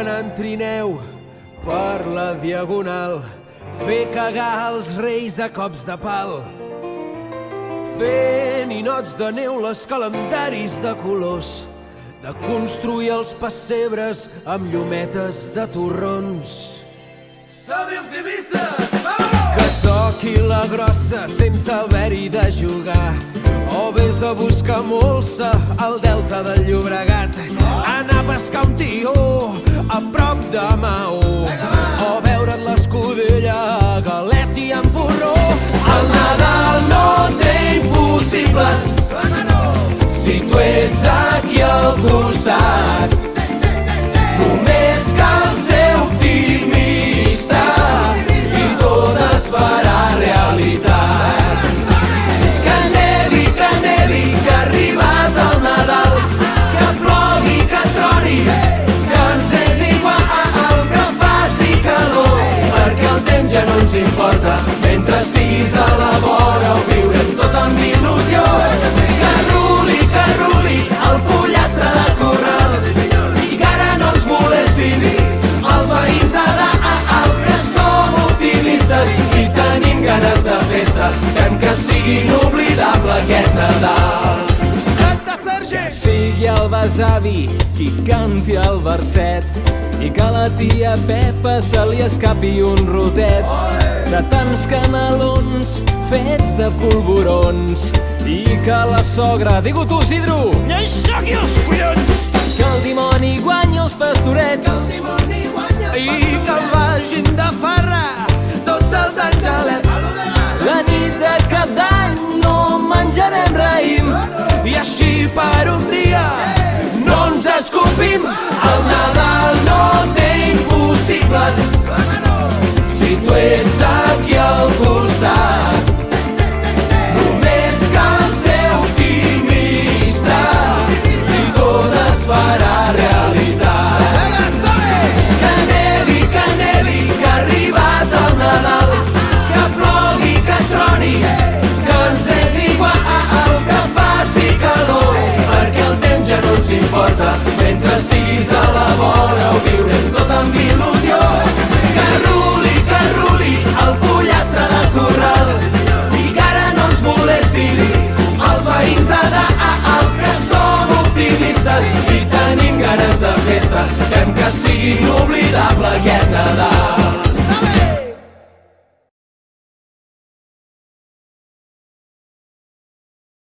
anant trineu per la diagonal, fer cagar els reis a cops de pal, fer ninots de neu les calendaris de colors, de construir els pessebres amb llumetes de torrons. Som optimistes! Que toqui la grossa sense haver-hi de jugar, o vés a buscar molsa al delta del Llobregat, anar a pescar un tió a prop de Maó, o veure't l'escudella a galet i amb porró. El Nadal no té impossibles si tu ets aquí al costat. Només cal ser optimista i tot es farà realitat. Que nevi, que ha arribat el Nadal, que plogui, que troni, que ens és igual, que faci calor, perquè el temps ja no ens importa, mentre siguis a la vora ho viurem tot amb il·lusió. Que ruli el pollastre de corral i que ara no ens molestin els veïns de dalt, que som optimistes i tenim ganes de festa, fem que sigui inoblidable aquest Nadal. Canta, Sergi! Sigui el besavi qui canti el verset i que a la tia Pepa se li escapi un rotet de tants canelons fets de polvorons, i que la sogra, digue-ho tu, Isidro, Lleixogui els collons! que el dimoni guanyi els pastorets I que vagin de farra tots els angelets. la nit de cap d'any no menjarem raïm I així per un dia no ens escopim. El Nadal no té impossibles si tu ets aquí al costat.